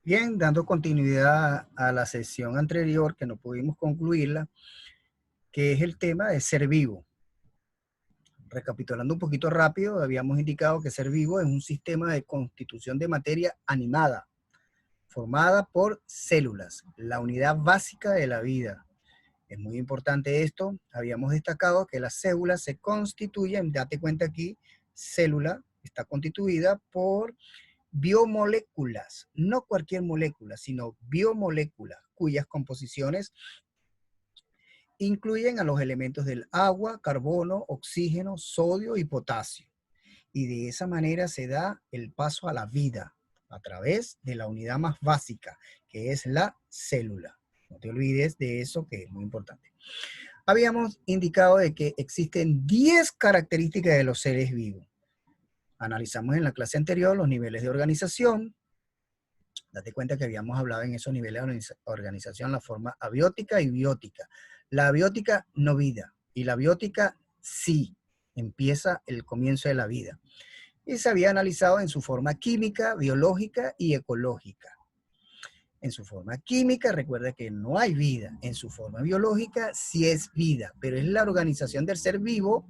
Bien, dando continuidad a la sesión anterior que no pudimos concluirla, que es el tema de ser vivo. Recapitulando un poquito rápido, habíamos indicado que ser vivo es un sistema de constitución de materia animada, formada por células, la unidad básica de la vida. Es muy importante esto. Habíamos destacado que las células se constituyen, date cuenta aquí, célula está constituida por biomoléculas, no cualquier molécula, sino biomoléculas, cuyas composiciones incluyen a los elementos del agua, carbono, oxígeno, sodio y potasio. Y de esa manera se da el paso a la vida a través de la unidad más básica, que es la célula. No te olvides de eso, que es muy importante. Habíamos indicado de que existen 10 características de los seres vivos. Analizamos en la clase anterior los niveles de organización. Date cuenta que habíamos hablado en esos niveles de organización la forma abiótica y biótica. La abiótica no vida, y la biótica sí, empieza el comienzo de la vida. Y se había analizado en su forma química, biológica y ecológica. En su forma química, recuerda que no hay vida. En su forma biológica sí es vida, pero es la organización del ser vivo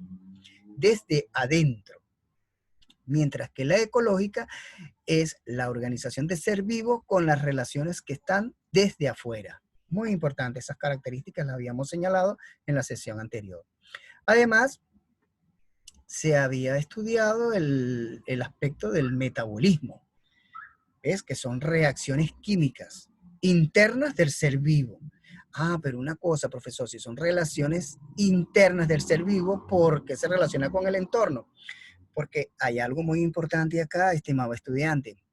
desde adentro. Mientras que la ecológica es la organización de ser vivo con las relaciones que están desde afuera. Muy importante, esas características las habíamos señalado en la sesión anterior. Además, se había estudiado el aspecto del metabolismo, ¿ves? Que son reacciones químicas internas del ser vivo. Ah, pero una cosa, profesor, si son relaciones internas del ser vivo, ¿por qué se relaciona con el entorno? Porque hay algo muy importante acá, estimado estudiante,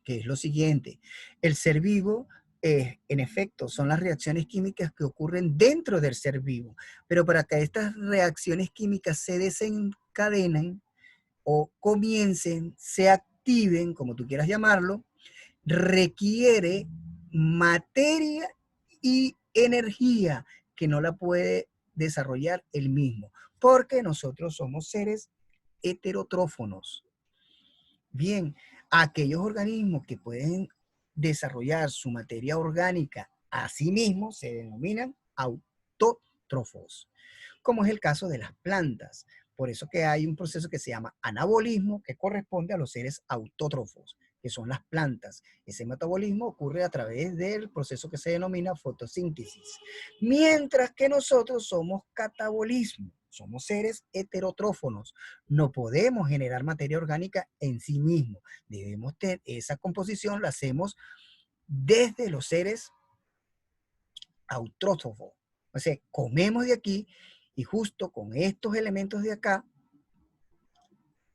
que es lo siguiente. El ser vivo, en efecto, son las reacciones químicas que ocurren dentro del ser vivo. Pero para que estas reacciones químicas se desencadenen o comiencen, se activen, como tú quieras llamarlo, requiere materia y energía que no la puede desarrollar el mismo. Porque nosotros somos seres heterotrófonos. Bien, aquellos organismos que pueden desarrollar su materia orgánica a sí mismos se denominan autótrofos, como es el caso de las plantas. Por eso que hay un proceso que se llama anabolismo, que corresponde a los seres autótrofos, que son las plantas. Ese metabolismo ocurre a través del proceso que se denomina fotosíntesis. Mientras que nosotros somos catabolismo, somos seres heterotrófonos. No podemos generar materia orgánica en sí mismo. Debemos tener esa composición, la hacemos desde los seres autótrofos. O sea, comemos de aquí y justo con estos elementos de acá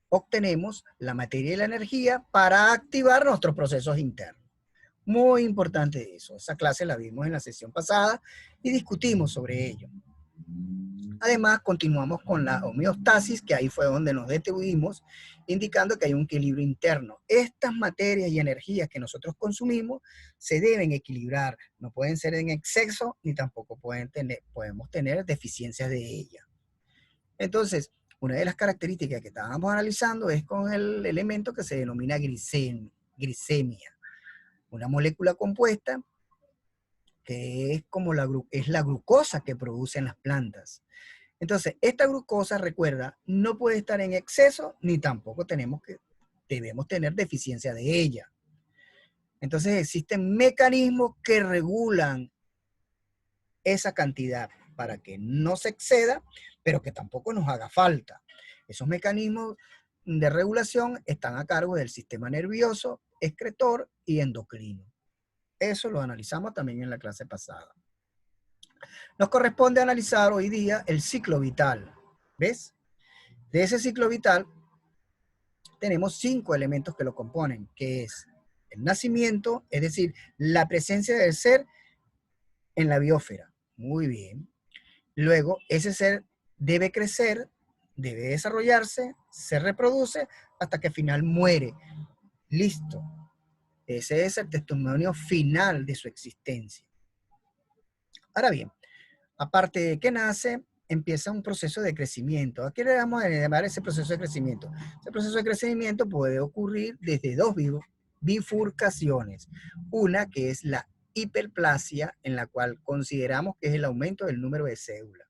obtenemos la materia y la energía para activar nuestros procesos internos. Muy importante eso. Esa clase la vimos en la sesión pasada y discutimos sobre ello. Además, continuamos con la homeostasis, que ahí fue donde nos detuvimos, indicando que hay un equilibrio interno. Estas materias y energías que nosotros consumimos se deben equilibrar, no pueden ser en exceso, ni tampoco podemos tener deficiencias de ellas. Entonces, una de las características que estábamos analizando es con el elemento que se denomina glicemia, una molécula compuesta que es como la glucosa que producen las plantas. Entonces, esta glucosa, recuerda, no puede estar en exceso, ni tampoco debemos tener deficiencia de ella. Entonces, existen mecanismos que regulan esa cantidad para que no se exceda, pero que tampoco nos haga falta. Esos mecanismos de regulación están a cargo del sistema nervioso, excretor y endocrino. Eso lo analizamos también en la clase pasada. Nos corresponde analizar hoy día el ciclo vital. ¿Ves? De ese ciclo vital tenemos 5 elementos que lo componen, que es el nacimiento, es decir, la presencia del ser en la biosfera. Muy bien. Luego, ese ser debe crecer, debe desarrollarse, se reproduce hasta que al final muere. Listo. Ese es el testimonio final de su existencia. Ahora bien, aparte de que nace, empieza un proceso de crecimiento. ¿A qué le vamos a llamar ese proceso de crecimiento? Ese proceso de crecimiento puede ocurrir desde dos vivos. bifurcaciones. Una que es la hiperplasia, en la cual consideramos que es el aumento del número de células.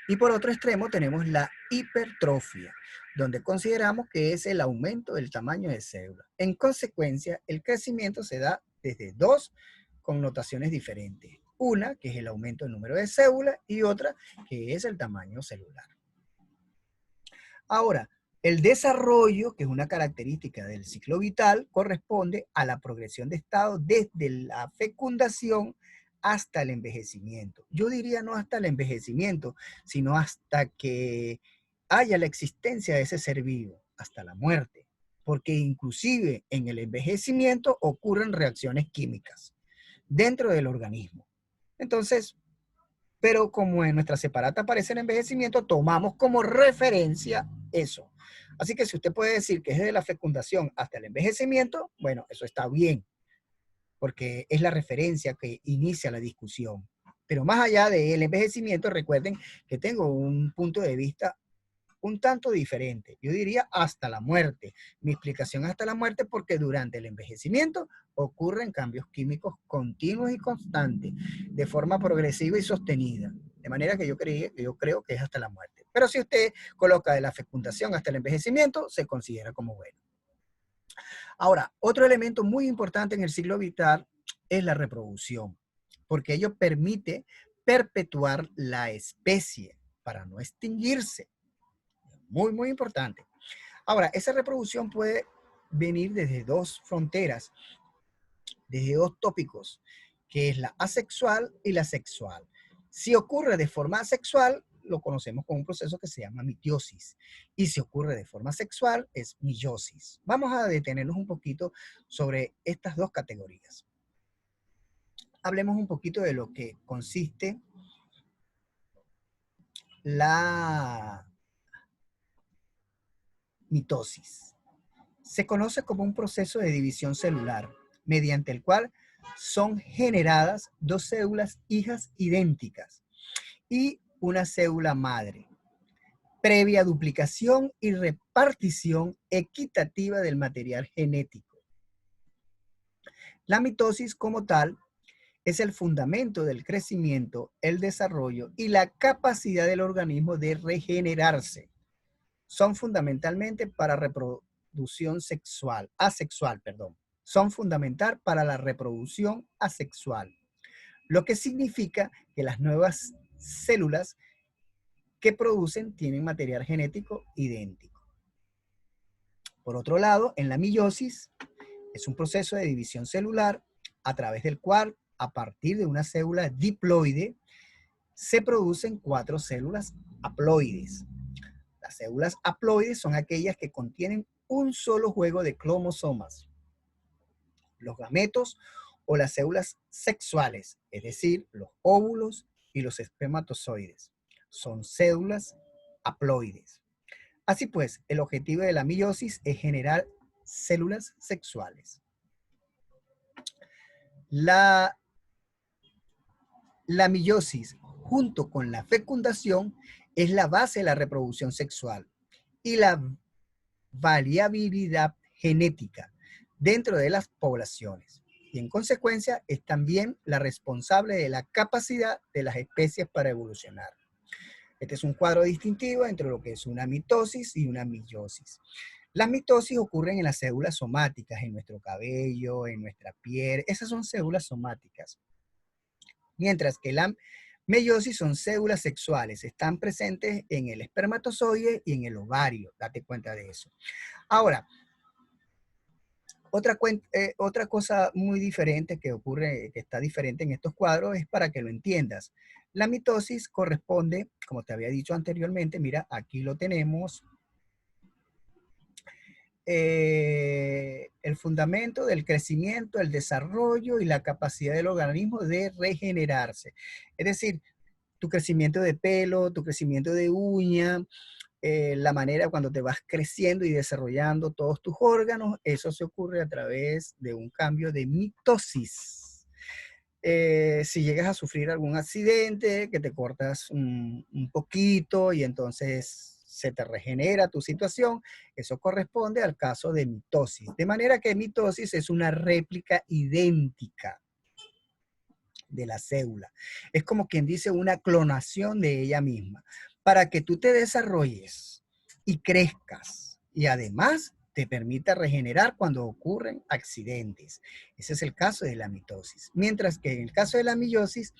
Y por otro extremo tenemos la hipertrofia, donde consideramos que es el aumento del tamaño de células. En consecuencia, el crecimiento se da desde dos connotaciones diferentes. Una, que es el aumento del número de células, y otra, que es el tamaño celular. Ahora, el desarrollo, que es una característica del ciclo vital, corresponde a la progresión de estado desde la fecundación hasta el envejecimiento. Yo diría no hasta el envejecimiento, sino hasta que haya la existencia de ese ser vivo, hasta la muerte, porque inclusive en el envejecimiento ocurren reacciones químicas dentro del organismo. Entonces, pero como en nuestra separata aparece el envejecimiento, tomamos como referencia eso. Así que si usted puede decir que es de la fecundación hasta el envejecimiento, bueno, eso está bien, porque es la referencia que inicia la discusión. Pero más allá del envejecimiento, recuerden que tengo un punto de vista un tanto diferente. Yo diría hasta la muerte. Mi explicación hasta la muerte porque durante el envejecimiento ocurren cambios químicos continuos y constantes, de forma progresiva y sostenida. De manera que yo creo que es hasta la muerte. Pero si usted coloca de la fecundación hasta el envejecimiento, se considera como bueno. Ahora, otro elemento muy importante en el ciclo vital es la reproducción, porque ello permite perpetuar la especie para no extinguirse. Muy, muy importante. Ahora, esa reproducción puede venir desde dos fronteras, desde dos tópicos, que es la asexual y la sexual. Si ocurre de forma asexual, lo conocemos como un proceso que se llama mitiosis. Y si ocurre de forma sexual, es meiosis. Vamos a detenernos un poquito sobre estas dos categorías. Hablemos un poquito de lo que consiste la mitosis. Se conoce como un proceso de división celular, mediante el cual son generadas dos células hijas idénticas y una célula madre, previa duplicación y repartición equitativa del material genético. La mitosis como tal es el fundamento del crecimiento, el desarrollo y la capacidad del organismo de regenerarse. Son fundamentalmente para reproducción sexual, asexual, perdón. Son fundamental para la reproducción asexual, lo que significa que las nuevas células que producen tienen material genético idéntico. Por otro lado, en la meiosis es un proceso de división celular a través del cual, a partir de una célula diploide, se producen 4 células haploides. Las células haploides son aquellas que contienen un solo juego de cromosomas. Los gametos o las células sexuales, es decir, los óvulos y los espermatozoides, son células haploides. Así pues, el objetivo de la meiosis es generar células sexuales. La meiosis, junto con la fecundación, es la base de la reproducción sexual y la variabilidad genética dentro de las poblaciones. Y en consecuencia es también la responsable de la capacidad de las especies para evolucionar. Este es un cuadro distintivo entre lo que es una mitosis y una meiosis. Las mitosis ocurren en las células somáticas, en nuestro cabello, en nuestra piel. Esas son células somáticas. Mientras que la meiosis son células sexuales. Están presentes en el espermatozoide y en el ovario. Date cuenta de eso. Ahora, otra cosa muy diferente que ocurre, que está diferente en estos cuadros, es para que lo entiendas. La mitosis corresponde, como te había dicho anteriormente, mira, aquí lo tenemos, el fundamento del crecimiento, el desarrollo y la capacidad del organismo de regenerarse. Es decir, tu crecimiento de pelo, tu crecimiento de uña, la manera cuando te vas creciendo y desarrollando todos tus órganos, eso se ocurre a través de un cambio de mitosis. Si llegas a sufrir algún accidente, que te cortas un poquito y entonces se te regenera tu situación, eso corresponde al caso de mitosis. De manera que mitosis es una réplica idéntica de la célula. Es como quien dice una clonación de ella misma. Para que tú te desarrolles y crezcas y además te permita regenerar cuando ocurren accidentes. Ese es el caso de la mitosis. Mientras que en el caso de la meiosis,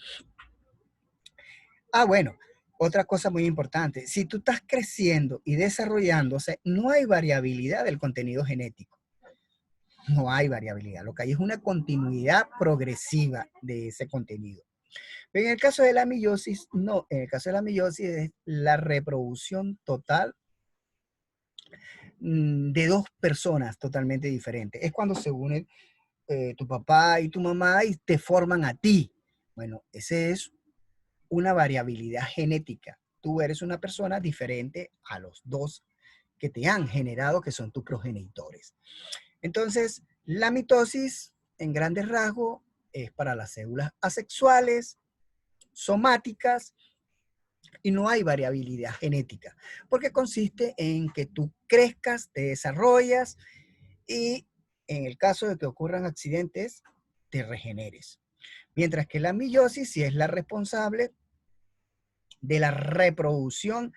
bueno, otra cosa muy importante, si tú estás creciendo y desarrollándose, no hay variabilidad del contenido genético. No hay variabilidad. Lo que hay es una continuidad progresiva de ese contenido. Pero en el caso de la meiosis, no. En el caso de la meiosis es la reproducción total de dos personas totalmente diferentes. Es cuando se unen tu papá y tu mamá y te forman a ti. Bueno, ese es una variabilidad genética. Tú eres una persona diferente a los dos que te han generado, que son tus progenitores. Entonces, la mitosis, en grandes rasgos, es para las células asexuales, somáticas, y no hay variabilidad genética, porque consiste en que tú crezcas, te desarrollas y en el caso de que ocurran accidentes, te regeneres. Mientras que la meiosis sí es la responsable de la reproducción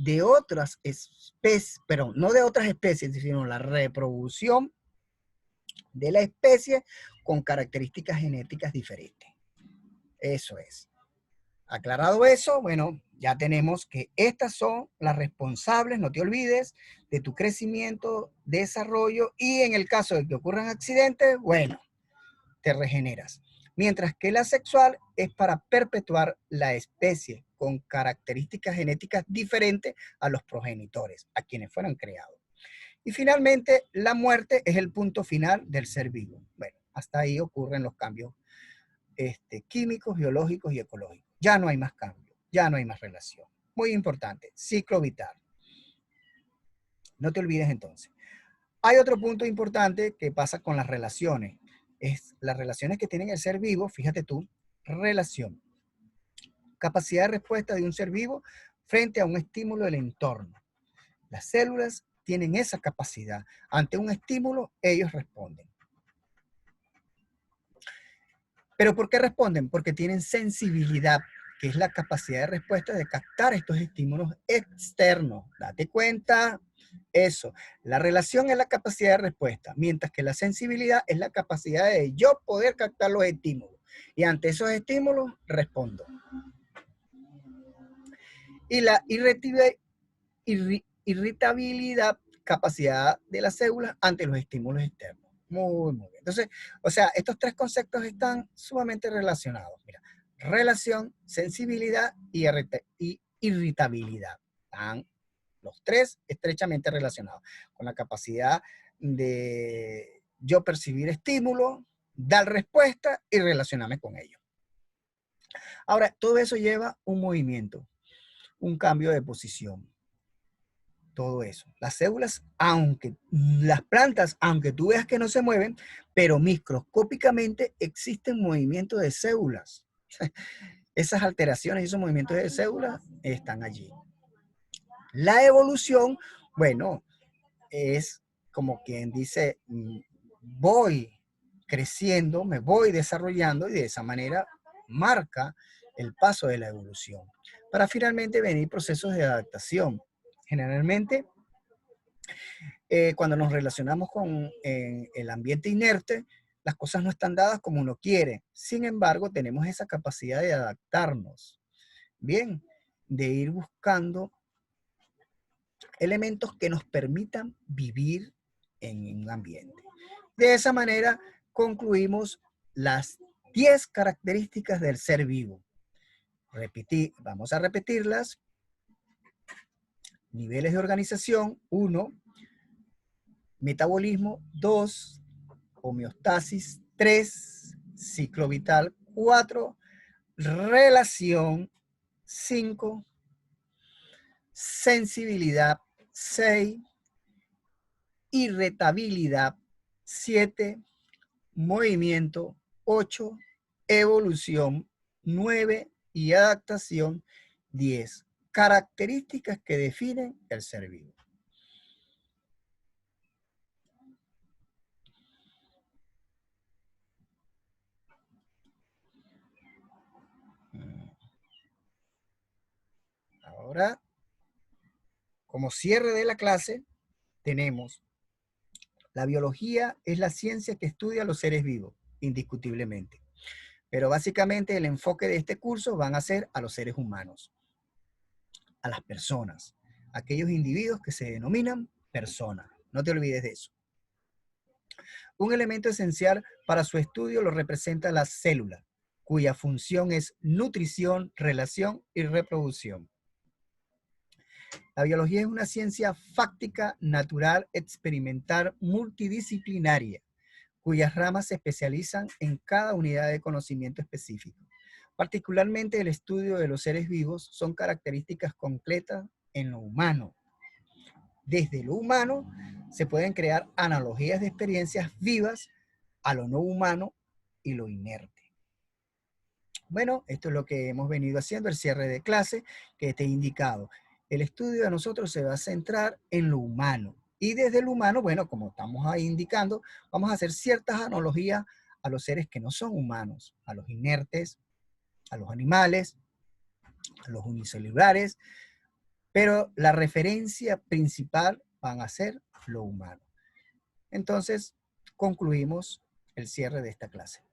de otras especies, pero no de otras especies, sino la reproducción de la especie con características genéticas diferentes. Eso es. Aclarado eso, bueno, ya tenemos que estas son las responsables, no te olvides, de tu crecimiento, desarrollo y en el caso de que ocurran accidentes, bueno, te regeneras. Mientras que la sexual es para perpetuar la especie con características genéticas diferentes a los progenitores, a quienes fueron creados. Y finalmente, la muerte es el punto final del ser vivo. Bueno, hasta ahí ocurren los cambios químicos, biológicos y ecológicos. Ya no hay más cambio, ya no hay más relación. Muy importante, ciclo vital. No te olvides entonces. Hay otro punto importante que pasa con las relaciones. Es las relaciones que tienen el ser vivo, fíjate tú, relación. Capacidad de respuesta de un ser vivo frente a un estímulo del entorno. Las células tienen esa capacidad. Ante un estímulo, ellos responden. ¿Pero por qué responden? Porque tienen sensibilidad, que es la capacidad de respuesta de captar estos estímulos externos. Date cuenta, eso. La relación es la capacidad de respuesta, mientras que la sensibilidad es la capacidad de yo poder captar los estímulos. Y ante esos estímulos, respondo. Y la irritabilidad, capacidad de las células ante los estímulos externos. Muy, muy bien. Entonces, o sea, estos tres conceptos están sumamente relacionados. Mira, relación, sensibilidad y irritabilidad. Están los tres estrechamente relacionados con la capacidad de yo percibir estímulos, dar respuesta y relacionarme con ellos. Ahora, todo eso lleva un movimiento, un cambio de posición. Todo eso. Las células, aunque las plantas, aunque tú veas que no se mueven, pero microscópicamente existen movimientos de células. Esas alteraciones y esos movimientos de células están allí. La evolución, bueno, es como quien dice, voy creciendo, me voy desarrollando y de esa manera marca el paso de la evolución. Para finalmente venir procesos de adaptación. Generalmente, cuando nos relacionamos con el ambiente inerte, las cosas no están dadas como uno quiere. Sin embargo, tenemos esa capacidad de adaptarnos. Bien, de ir buscando elementos que nos permitan vivir en un ambiente. De esa manera, concluimos las 10 características del ser vivo. Vamos a repetirlas. Niveles de organización, 1. Metabolismo, 2. Homeostasis, 3. Ciclo vital, 4. Relación, 5. Sensibilidad, 6. Irritabilidad, 7. Movimiento, 8. Evolución, 9. Y adaptación, 10. características que definen el ser vivo. Ahora, como cierre de la clase, tenemos la biología es la ciencia que estudia a los seres vivos, indiscutiblemente. Pero básicamente el enfoque de este curso van a ser a los seres humanos, a las personas, aquellos individuos que se denominan personas. No te olvides de eso. Un elemento esencial para su estudio lo representa la célula, cuya función es nutrición, relación y reproducción. La biología es una ciencia fáctica, natural, experimental, multidisciplinaria, cuyas ramas se especializan en cada unidad de conocimiento específico. Particularmente el estudio de los seres vivos son características concretas en lo humano. Desde lo humano se pueden crear analogías de experiencias vivas a lo no humano y lo inerte. Bueno, esto es lo que hemos venido haciendo, el cierre de clase que te he indicado. El estudio de nosotros se va a centrar en lo humano. Y desde lo humano, bueno, como estamos ahí indicando, vamos a hacer ciertas analogías a los seres que no son humanos, a los inertes, a los animales, a los unicelulares, pero la referencia principal van a ser lo humano. Entonces, concluimos el cierre de esta clase.